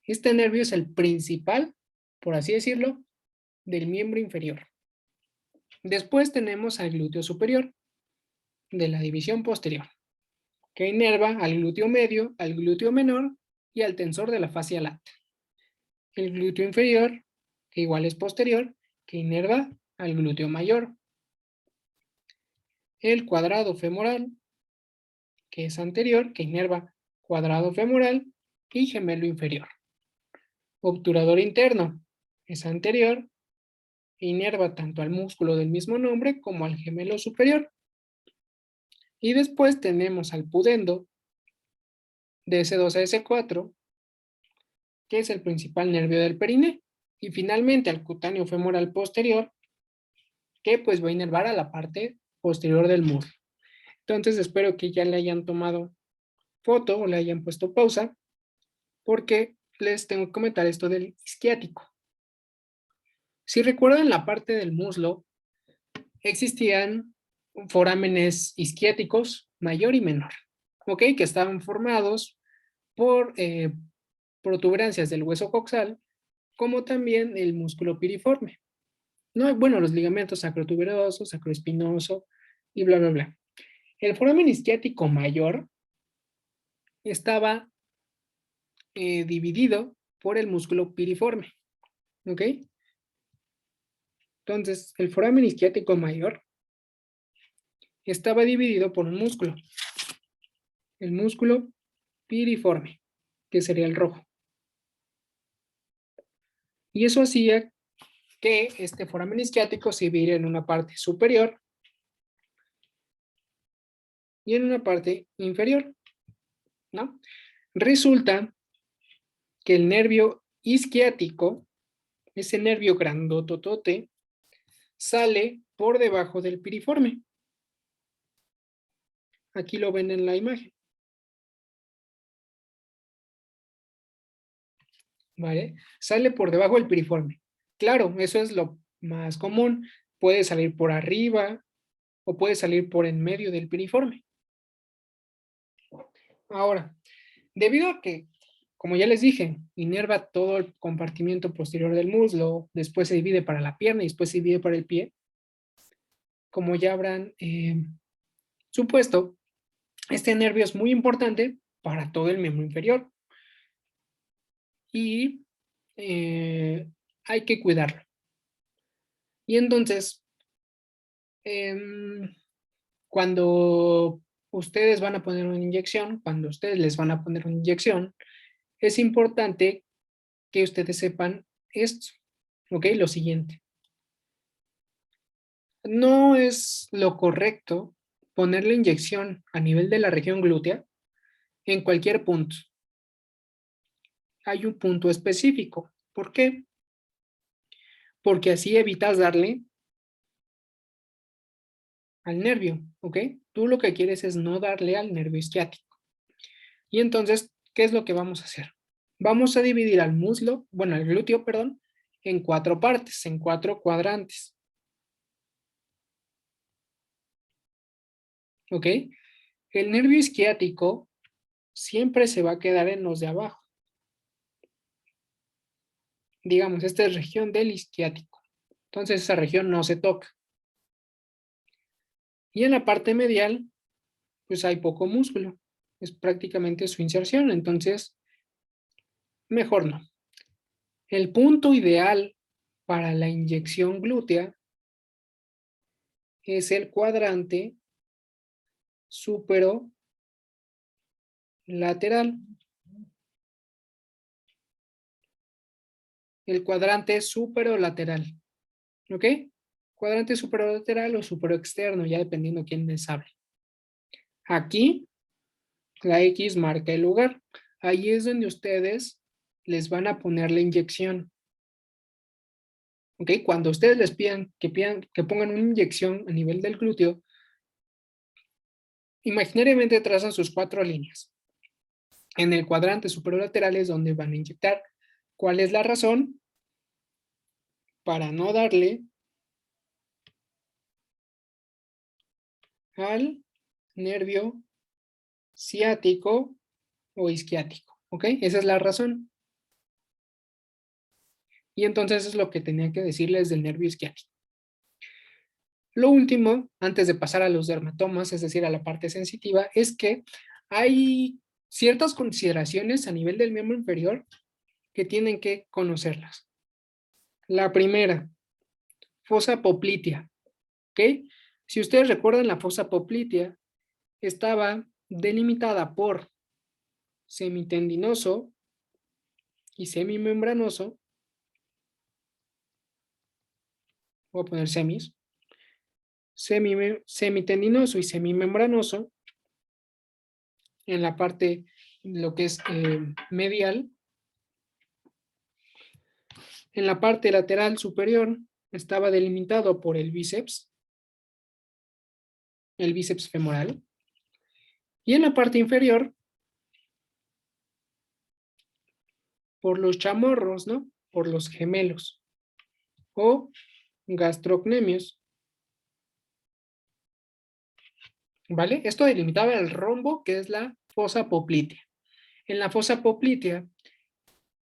este nervio es el principal, por así decirlo, del miembro inferior. Después tenemos al glúteo superior, de la división posterior, que inerva al glúteo medio, al glúteo menor y al tensor de la fascia lata. El glúteo inferior, que igual es posterior, que inerva al glúteo mayor. El cuadrado femoral, que es anterior, que inerva cuadrado femoral y gemelo inferior. Obturador interno, es anterior, e inerva tanto al músculo del mismo nombre como al gemelo superior. Y después tenemos al pudendo, de S2 a S4, que es el principal nervio del perine. Y finalmente al cutáneo femoral posterior, que pues va a inervar a la parte posterior del muslo. Entonces espero que ya le hayan tomado foto o le hayan puesto pausa, porque les tengo que comentar esto del isquiático. Si recuerdan la parte del muslo, existían forámenes isquiáticos mayor y menor, ¿ok? Que estaban formados por protuberancias del hueso coxal, como también el músculo piriforme. No, bueno, los ligamentos sacrotuberoso, sacroespinoso y bla, bla, bla. El foramen isquiático mayor estaba dividido por el músculo piriforme, ¿ok? Entonces, el foramen isquiático mayor estaba dividido por un músculo, el músculo piriforme, que sería el rojo. Y eso hacía que este foramen isquiático se dividiera en una parte superior y en una parte inferior, ¿no? Resulta que el nervio isquiático, ese nervio grandototote, sale por debajo del piriforme. Aquí lo ven en la imagen. ¿Vale? Sale por debajo del piriforme. Claro, eso es lo más común. Puede salir por arriba o puede salir por en medio del piriforme. Ahora, debido a que, como ya les dije, inerva todo el compartimiento posterior del muslo, después se divide para la pierna y después se divide para el pie, como ya habrán supuesto, este nervio es muy importante para todo el miembro inferior y hay que cuidarlo. Y entonces, cuando ustedes van a poner una inyección, cuando ustedes les van a poner una inyección, es importante que ustedes sepan esto, ¿ok? Lo siguiente. No es lo correcto poner la inyección a nivel de la región glútea en cualquier punto. Hay un punto específico. ¿Por qué? Porque así evitas darle al nervio, ¿ok? Tú lo que quieres es no darle al nervio isquiático. Y entonces, ¿qué es lo que vamos a hacer? Vamos a dividir al muslo, bueno, al glúteo, perdón, en 4 partes, en 4 cuadrantes. ¿Ok? El nervio isquiático siempre se va a quedar en los de abajo. Digamos, esta es región del isquiático. Entonces, esa región no se toca. Y en la parte medial, pues hay poco músculo. Es prácticamente su inserción. Entonces, Mejor no. El punto ideal para la inyección glútea es el cuadrante superolateral. El cuadrante superolateral. ¿Ok? Cuadrante superolateral o superoexterno, ya dependiendo quién les hable. Aquí, la X marca el lugar. Ahí es donde ustedes les van a poner la inyección. ¿Ok? Cuando ustedes les pidan que pongan una inyección a nivel del glúteo, imaginariamente trazan sus 4 líneas. En el cuadrante superolateral es donde van a inyectar. ¿Cuál es la razón? Para no darle al nervio ciático o isquiático. ¿Ok? Esa es la razón. Y entonces es lo que tenía que decirles del nervio isquiático. Lo último, antes de pasar a los dermatomas, es decir, a la parte sensitiva, es que hay ciertas consideraciones a nivel del miembro inferior que tienen que conocerlas. La primera, fosa poplitea. ¿Ok? Si ustedes recuerdan, la fosa poplitea estaba delimitada por semitendinoso y semimembranoso. Voy a poner semitendinoso y semimembranoso en la parte, lo que es medial. En la parte lateral superior estaba delimitado por el bíceps femoral. Y en la parte inferior, por los chamorros, ¿no? Por los gemelos o gastrocnemios. ¿Vale? Esto delimitaba el rombo que es la fosa poplitea. En la fosa poplitea,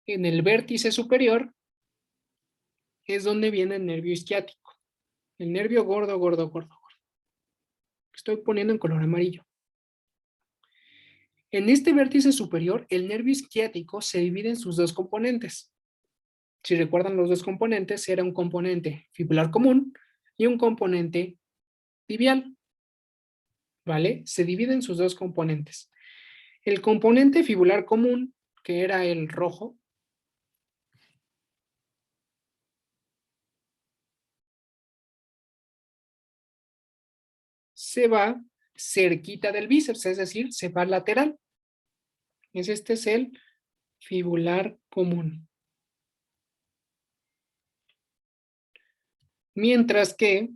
en el vértice superior, es donde viene el nervio isquiático. El nervio gordo, gordo, gordo. Estoy poniendo en color amarillo. En este vértice superior, el nervio isquiático se divide en sus dos componentes. Si recuerdan los dos componentes, era un componente fibular común y un componente tibial. ¿Vale? Se divide en sus dos componentes. El componente fibular común, que era el rojo, se va cerquita del bíceps, es decir, se va lateral. Este es el fibular común. Mientras que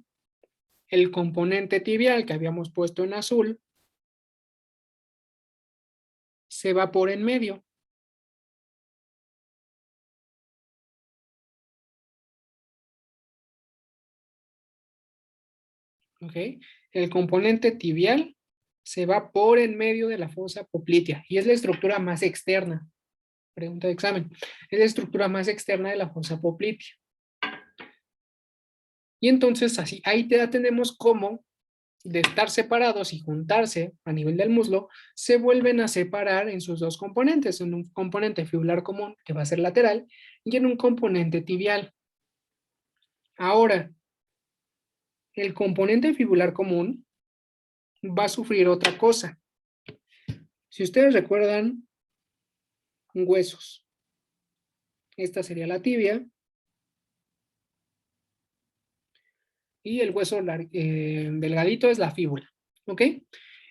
el componente tibial que habíamos puesto en azul se va por en medio. ¿Ok? El componente tibial se va por en medio de la fosa poplitea y es la estructura más externa. Pregunta de examen. Es la estructura más externa de la fosa poplitea. Y entonces así, ahí ya tenemos cómo de estar separados y juntarse a nivel del muslo, se vuelven a separar en sus dos componentes, en un componente fibular común que va a ser lateral y en un componente tibial. Ahora, el componente fibular común va a sufrir otra cosa. Si ustedes recuerdan, huesos. Esta sería la tibia y el hueso delgadito es la fíbula. ¿Ok?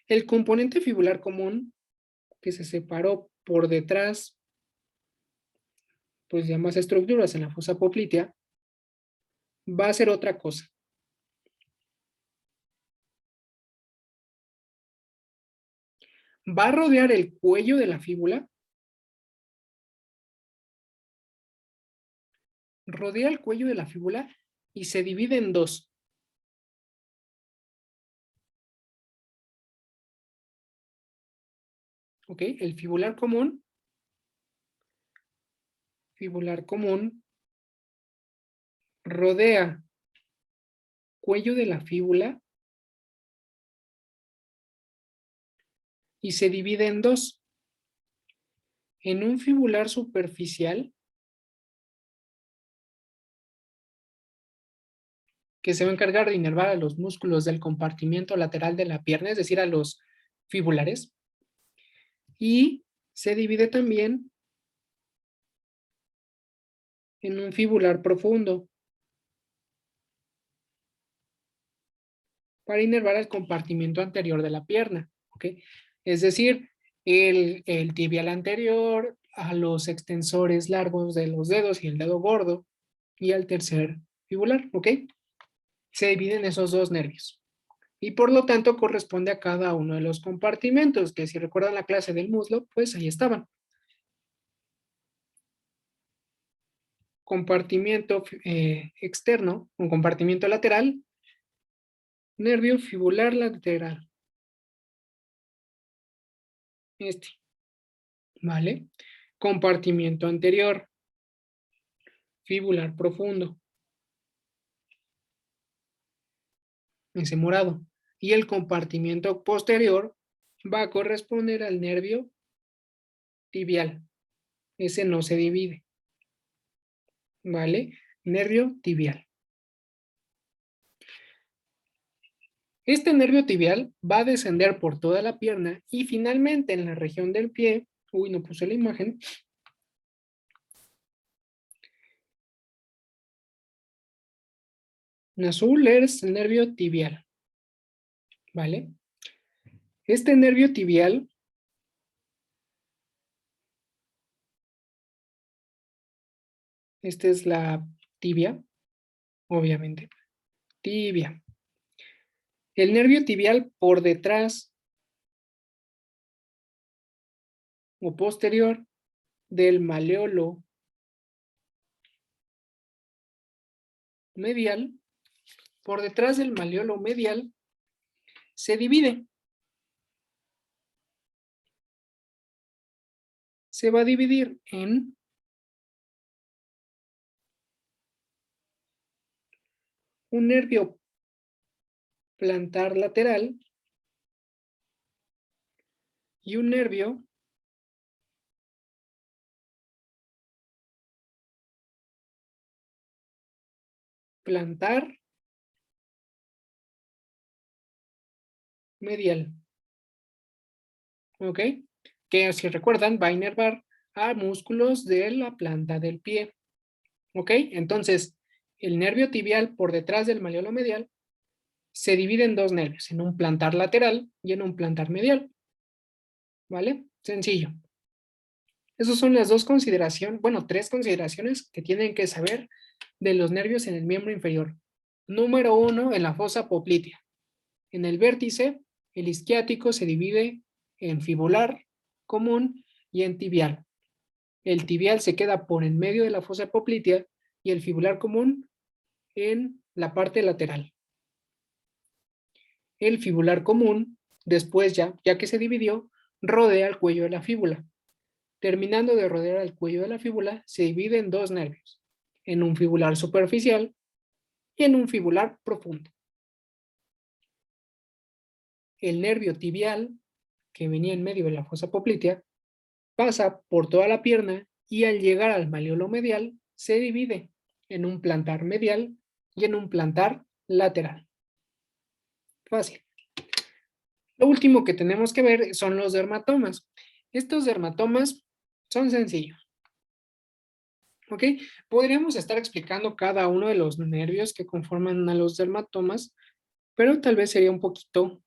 El componente fibular común que se separó por detrás, pues de ambas estructuras en la fosa poplitea, va a hacer otra cosa. Va a rodear el cuello de la fíbula, rodea el cuello de la fíbula y se divide en dos. ¿Ok? El fibular común, rodea cuello de la fíbula y se divide en dos. En un fibular superficial, que se va a encargar de inervar a los músculos del compartimiento lateral de la pierna, es decir, a los fibulares, y se divide también en un fibular profundo para inervar al compartimiento anterior de la pierna, ¿ok? Es decir, el tibial anterior, a los extensores largos de los dedos y el dedo gordo, y al tercer fibular, ¿ok? Se dividen esos dos nervios. Y por lo tanto corresponde a cada uno de los compartimentos, que si recuerdan la clase del muslo, pues ahí estaban. Compartimiento externo, un compartimiento lateral, nervio fibular lateral. Este, ¿vale? Compartimiento anterior, fibular profundo, ese morado. Y el compartimiento posterior va a corresponder al nervio tibial. Ese no se divide, ¿vale? Nervio tibial. Este nervio tibial va a descender por toda la pierna y finalmente en la región del pie, uy, no puse la imagen, en azul es el nervio tibial, ¿vale? Este nervio tibial esta es la tibia, obviamente, tibia. El nervio tibial por detrás o posterior del maleolo medial, por detrás del maleolo medial, se divide. Se va a dividir en un nervio plantar lateral y un nervio plantar medial. ¿Ok? Que si recuerdan va a inervar a músculos de la planta del pie. ¿Ok? Entonces, el nervio tibial por detrás del maleolo medial se divide en dos nervios, en un plantar lateral y en un plantar medial. ¿Vale? Sencillo. Esas son las dos consideraciones, bueno, tres consideraciones que tienen que saber de los nervios en el miembro inferior. Número uno, en la fosa poplitea. En el vértice, el isquiático se divide en fibular común y en tibial. El tibial se queda por en medio de la fosa poplitea y el fibular común en la parte lateral. El fibular común, después ya que se dividió, rodea el cuello de la fíbula. Terminando de rodear el cuello de la fíbula, se divide en dos nervios, en un fibular superficial y en un fibular profundo. El nervio tibial, que venía en medio de la fosa poplitea, pasa por toda la pierna y al llegar al maleolo medial se divide en un plantar medial y en un plantar lateral. Fácil. Lo último que tenemos que ver son los dermatomas. Estos dermatomas son sencillos. ¿Ok? Podríamos estar explicando cada uno de los nervios que conforman a los dermatomas, pero tal vez sería un poquito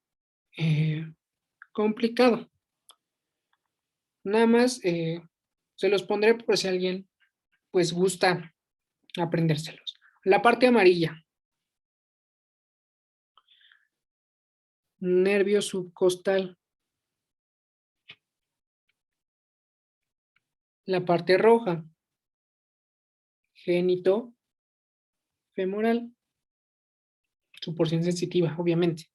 complicado. Nada más se los pondré por si alguien pues gusta aprendérselos. La parte amarilla, nervio subcostal. La parte roja, génito femoral, su porción sensitiva, obviamente.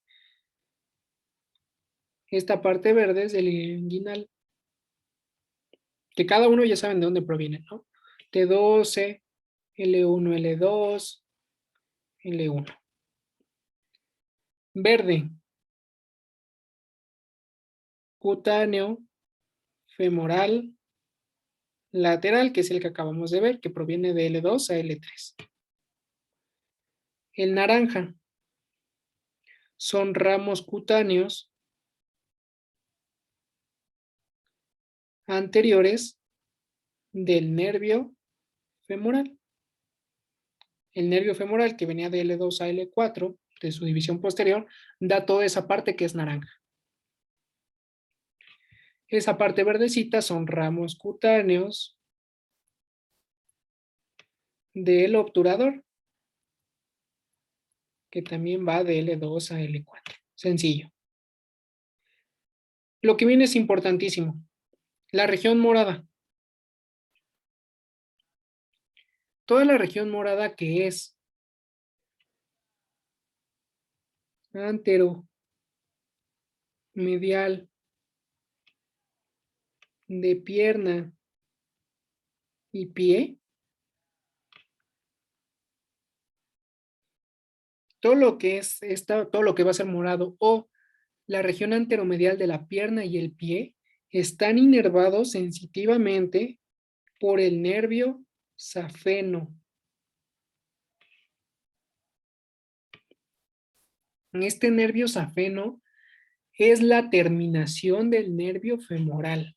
Esta parte verde es el inguinal, que cada uno ya saben de dónde proviene, ¿no? T12, L1, L2, L1. Verde, cutáneo, femoral, lateral, que es el que acabamos de ver, que proviene de L2 a L3. El naranja son ramos cutáneos anteriores del nervio femoral. El nervio femoral, que venía de L2 a L4, de su división posterior, da toda esa parte que es naranja. Esa parte verdecita son ramos cutáneos del obturador, que también va de L2 a L4. Sencillo. Lo que viene es importantísimo. La región morada. Toda la región morada que es anteromedial de pierna y pie, todo lo que es todo lo que va a ser morado o la región anteromedial de la pierna y el pie están inervados sensitivamente por el nervio safeno. Este nervio safeno es la terminación del nervio femoral.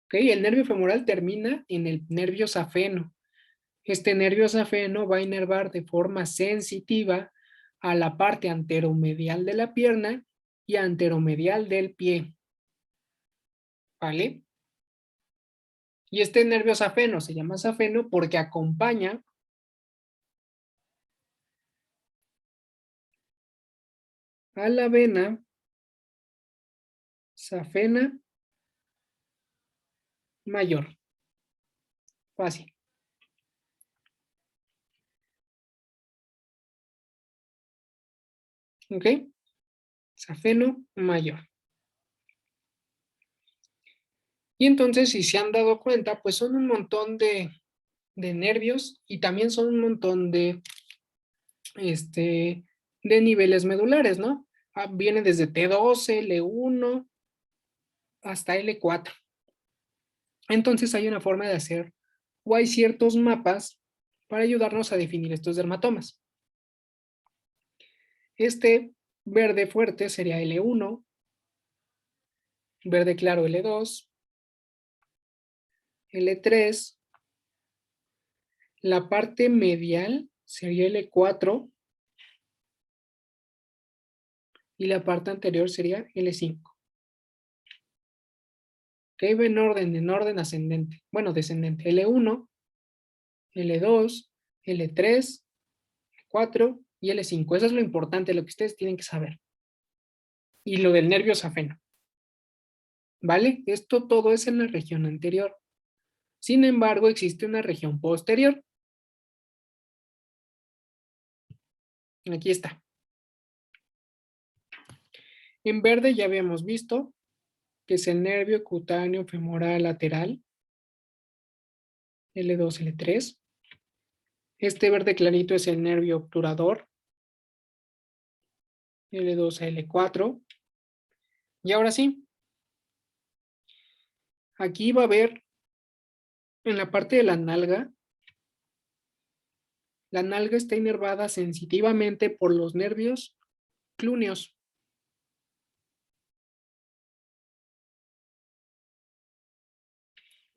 ¿Ok? El nervio femoral termina en el nervio safeno. Este nervio safeno va a inervar de forma sensitiva a la parte anteromedial de la pierna y anteromedial del pie. ¿Vale? Y este nervio safeno se llama safeno porque acompaña a la vena safena mayor. Fácil. ¿Ok? Safeno mayor. Y entonces, si se han dado cuenta, pues son un montón de nervios y también son un montón de niveles medulares, ¿no? Viene desde T2, L1 hasta L4. Entonces hay una forma de hacer o hay ciertos mapas para ayudarnos a definir estos dermatomas. Este verde fuerte sería L1, verde claro L2, L3, la parte medial sería L4 y la parte anterior sería L5. Que va en orden ascendente, bueno, descendente, L1, L2, L3, L4 y L5. Eso es lo importante, lo que ustedes tienen que saber. Y lo del nervio safeno. ¿Vale? Esto todo es en la región anterior. Sin embargo, existe una región posterior. Aquí está. En verde ya habíamos visto que es el nervio cutáneo femoral lateral, L2, L3. Este verde clarito es el nervio obturador, L2 a L4. Y ahora sí, aquí va a haber en la parte de la nalga está inervada sensitivamente por los nervios clúneos.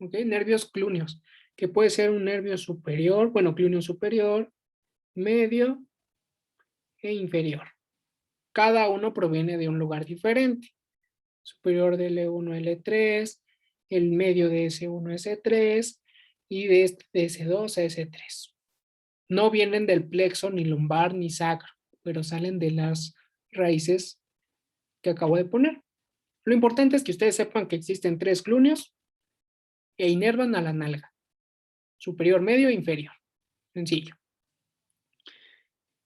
¿Ok? Nervios clúneos, que puede ser un nervio superior, bueno, clúneo superior, medio e inferior. Cada uno proviene de un lugar diferente. Superior de L1 a L3, el medio de S1 a S3 y de S2 a S3. No vienen del plexo, ni lumbar, ni sacro, pero salen de las raíces que acabo de poner. Lo importante es que ustedes sepan que existen 3 clúneos e inervan a la nalga. Superior, medio e inferior. Sencillo.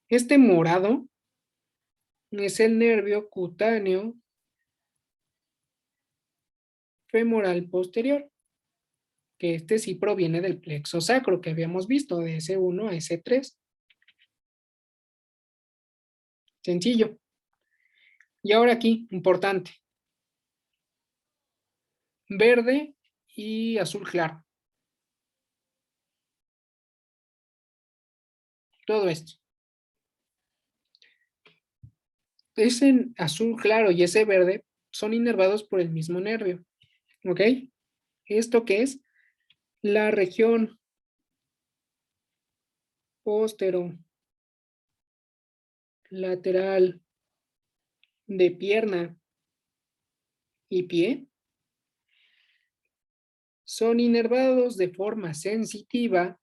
Este morado es el nervio cutáneo femoral posterior, que este sí proviene del plexo sacro que habíamos visto de S1 a S3. Sencillo. Y ahora aquí, importante, verde y azul claro. Todo esto. Ese azul claro y ese verde son inervados por el mismo nervio. ¿Ok? ¿Esto qué es? La región posterolateral de pierna y pie son inervados de forma sensitiva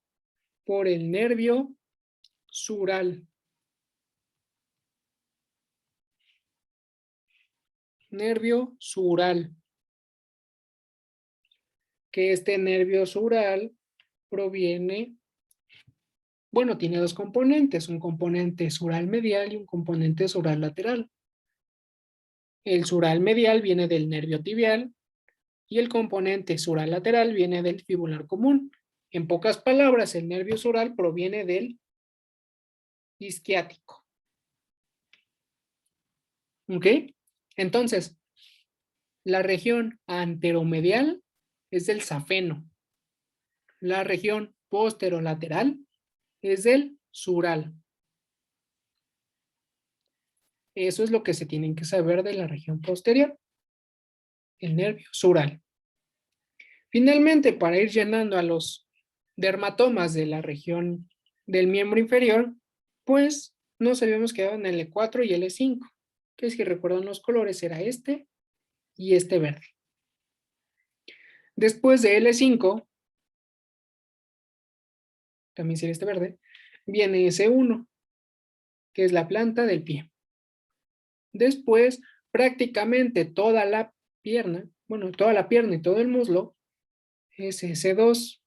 por el nervio sural. Nervio sural. Que este nervio sural proviene, bueno, tiene dos componentes, un componente sural medial y un componente sural lateral. El sural medial viene del nervio tibial y el componente sural lateral viene del fibular común. En pocas palabras, el nervio sural proviene del isquiático. ¿Ok? Entonces, la región anteromedial es del safeno. La región posterolateral es del sural. Eso es lo que se tienen que saber de la región posterior, el nervio sural. Finalmente, para ir llenando a los dermatomas de la región del miembro inferior, pues nos habíamos quedado en el L4 y L5, que si recuerdan los colores era este y este verde. Después de L5, también sería este verde, viene S1, que es la planta del pie. Después, prácticamente toda la pierna, bueno, toda la pierna y todo el muslo es S2.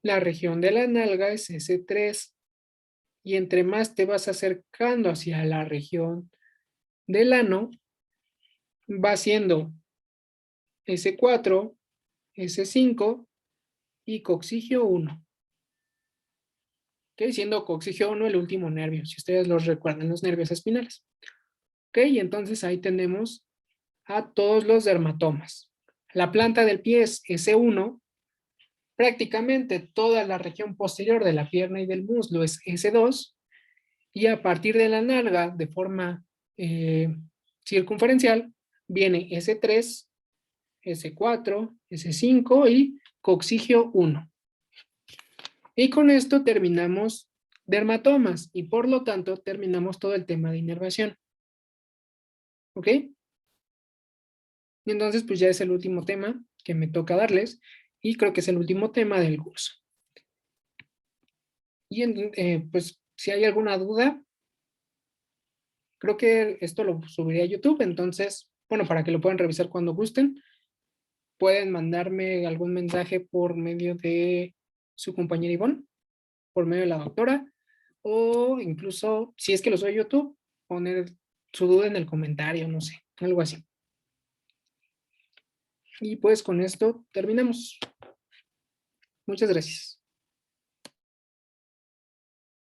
La región de la nalga es S3. Y entre más te vas acercando hacia la región del ano, va siendo S4, S5 y coxigio 1. ¿Ok? Siendo coxigio 1 el último nervio, si ustedes los recuerdan, los nervios espinales. ¿Ok? Y entonces ahí tenemos a todos los dermatomas. La planta del pie es S1, prácticamente toda la región posterior de la pierna y del muslo es S2, y a partir de la nalga, de forma circunferencial, viene S3, S4, S5 y coxigio 1. Y con esto terminamos dermatomas y por lo tanto terminamos todo el tema de inervación. ¿Ok? Y entonces pues ya es el último tema que me toca darles y creo que es el último tema del curso. Y pues si hay alguna duda, creo que esto lo subiré a YouTube, entonces, bueno, para que lo puedan revisar cuando gusten, pueden mandarme algún mensaje por medio de su compañera Ivonne, por medio de la doctora, o incluso, si es que lo soy YouTube, poner su duda en el comentario, no sé, algo así. Y pues con esto terminamos. Muchas gracias.